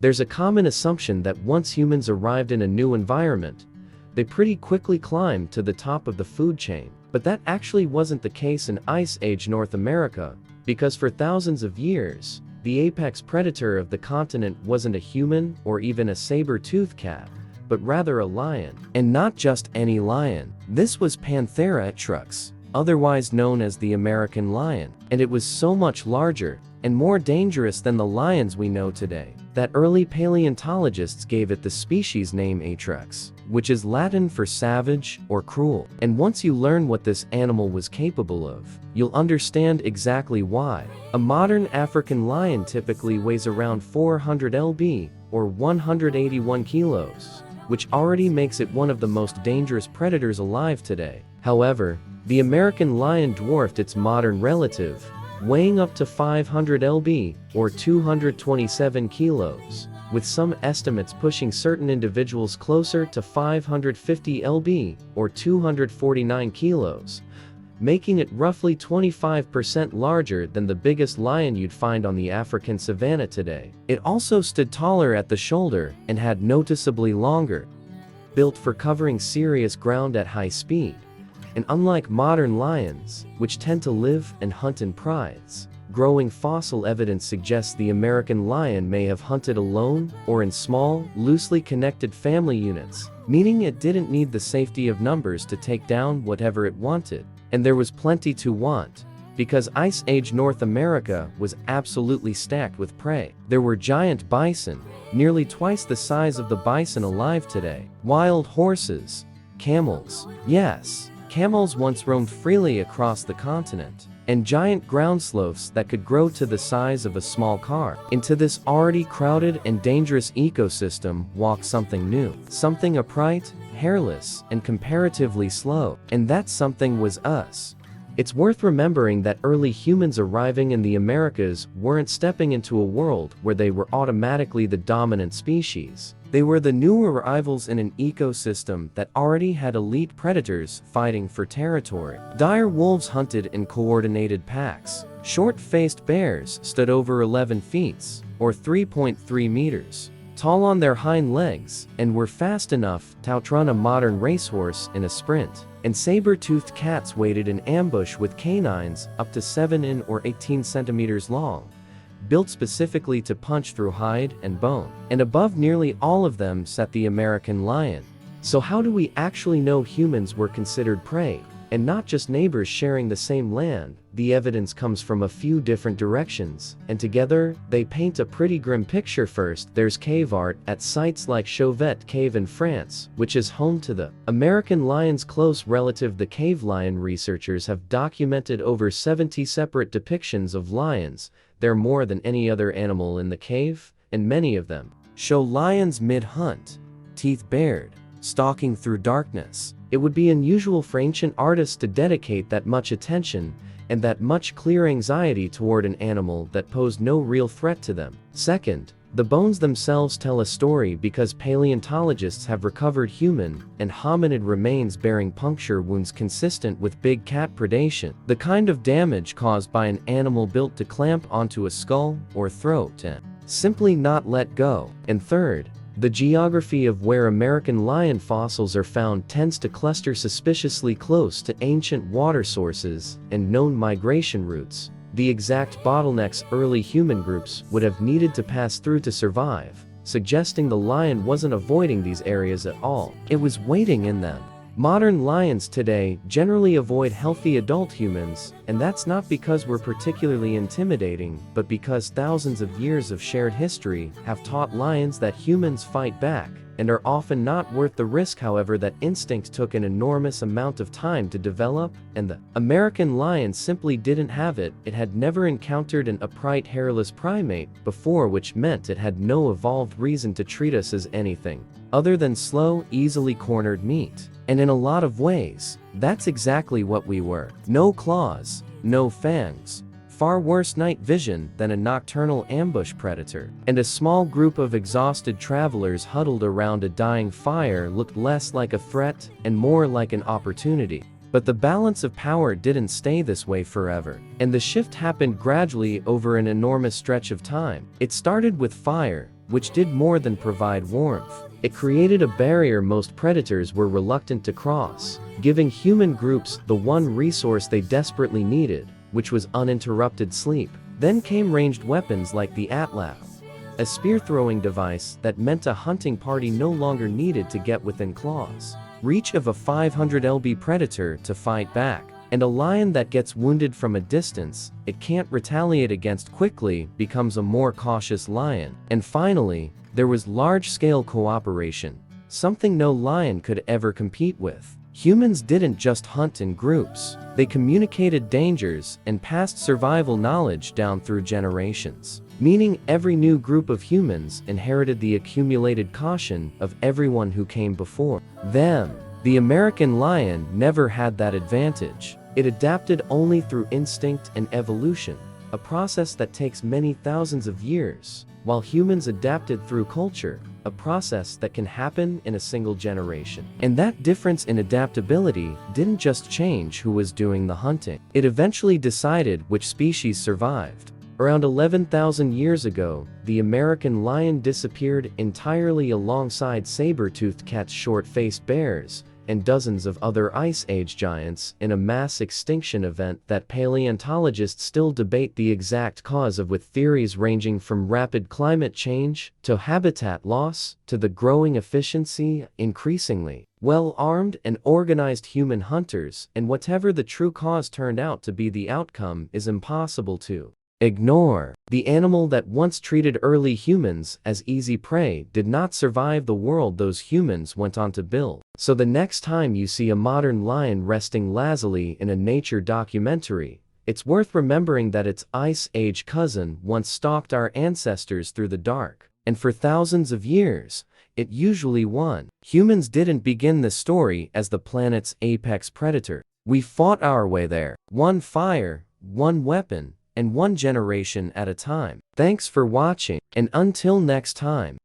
There's a common assumption that once humans arrived in a new environment, they pretty quickly climbed to the top of the food chain. But that actually wasn't the case in Ice Age North America, because for thousands of years, the apex predator of the continent wasn't a human or even a saber-toothed cat, but rather a lion. And not just any lion. This was Panthera etrux, otherwise known as the American lion. And it was so much larger and more dangerous than the lions we know today, that early paleontologists gave it the species name atrux, which is Latin for savage or cruel. And once you learn what this animal was capable of, you'll understand exactly why. A modern African lion typically weighs around 400 lb, or 181 kilos, which already makes it one of the most dangerous predators alive today. However, the American lion dwarfed its modern relative, weighing up to 500 lb, or 227 kilos, with some estimates pushing certain individuals closer to 550 lb, or 249 kilos, making it roughly 25% larger than the biggest lion you'd find on the African savanna today. It also stood taller at the shoulder and had noticeably longer, built for covering serious ground at high speed. And unlike modern lions, which tend to live and hunt in prides, growing fossil evidence suggests the American lion may have hunted alone or in small, loosely connected family units, meaning it didn't need the safety of numbers to take down whatever it wanted. And there was plenty to want, because Ice Age North America was absolutely stacked with prey. There were giant bison, nearly twice the size of the bison alive today, wild horses, camels, yes, camels once roamed freely across the continent, and giant ground sloths that could grow to the size of a small car. Into this already crowded and dangerous ecosystem walked something new, something upright, hairless, and comparatively slow. And that something was us. It's worth remembering that early humans arriving in the Americas weren't stepping into a world where they were automatically the dominant species. They were the new arrivals in an ecosystem that already had elite predators fighting for territory. Dire wolves hunted in coordinated packs. Short-faced bears stood over 11 feet, or 3.3 meters, tall on their hind legs, and were fast enough to outrun a modern racehorse in a sprint. And saber-toothed cats waited in ambush with canines up to 7 in or 18 centimeters long, built specifically to punch through hide and bone. And above nearly all of them sat the American lion. So how do we actually know humans were considered prey, and not just neighbors sharing the same land? The evidence comes from a few different directions, and together, they paint a pretty grim picture. First, there's cave art at sites like Chauvet Cave in France, which is home to the American lion's close relative. The cave lion researchers have documented over 70 separate depictions of lions. They're more than any other animal in the cave, and many of them show lions mid-hunt, teeth bared, stalking through darkness. It would be unusual for ancient artists to dedicate that much attention and that much clear anxiety toward an animal that posed no real threat to them. Second, the bones themselves tell a story, because paleontologists have recovered human and hominid remains bearing puncture wounds consistent with big cat predation, the kind of damage caused by an animal built to clamp onto a skull or throat and simply not let go. And third, the geography of where American lion fossils are found tends to cluster suspiciously close to ancient water sources and known migration routes, the exact bottlenecks early human groups would have needed to pass through to survive, suggesting the lion wasn't avoiding these areas at all. It was waiting in them. Modern lions today generally avoid healthy adult humans, and that's not because we're particularly intimidating, but because thousands of years of shared history have taught lions that humans fight back and are often not worth the risk. However, that instinct took an enormous amount of time to develop, and the American lion simply didn't have it. It had never encountered an upright hairless primate before, which meant it had no evolved reason to treat us as anything other than slow, easily cornered meat. And in a lot of ways, that's exactly what we were. No claws, no fangs, far worse night vision than a nocturnal ambush predator. And a small group of exhausted travelers huddled around a dying fire looked less like a threat and more like an opportunity. But the balance of power didn't stay this way forever, and the shift happened gradually over an enormous stretch of time. It started with fire, which did more than provide warmth. It created a barrier most predators were reluctant to cross, giving human groups the one resource they desperately needed, which was uninterrupted sleep. Then came ranged weapons like the atrox, a spear-throwing device that meant a hunting party no longer needed to get within claws reach of a 500 lb predator to fight back. And a lion that gets wounded from a distance it can't retaliate against quickly becomes a more cautious lion. And finally, there was large-scale cooperation, something no lion could ever compete with. Humans didn't just hunt in groups, they communicated dangers and passed survival knowledge down through generations. Meaning every new group of humans inherited the accumulated caution of everyone who came before them. The American lion never had that advantage. It adapted only through instinct and evolution, a process that takes many thousands of years, while humans adapted through culture, a process that can happen in a single generation. And that difference in adaptability didn't just change who was doing the hunting. It eventually decided which species survived. Around 11,000 years ago, the American lion disappeared entirely alongside saber-toothed cats, short-faced bears, and dozens of other Ice Age giants in a mass extinction event that paleontologists still debate the exact cause of, with theories ranging from rapid climate change to habitat loss to the growing efficiency, increasingly well-armed and organized human hunters, and whatever the true cause turned out to be, the outcome is impossible to ignore. The animal that once treated early humans as easy prey did not survive the world those humans went on to build. So the next time you see a modern lion resting lazily in a nature documentary, it's worth remembering that its Ice Age cousin once stalked our ancestors through the dark, and for thousands of years, it usually won. Humans didn't begin this story as the planet's apex predator. We fought our way there, one fire, one weapon, and one generation at a time. Thanks for watching, and until next time.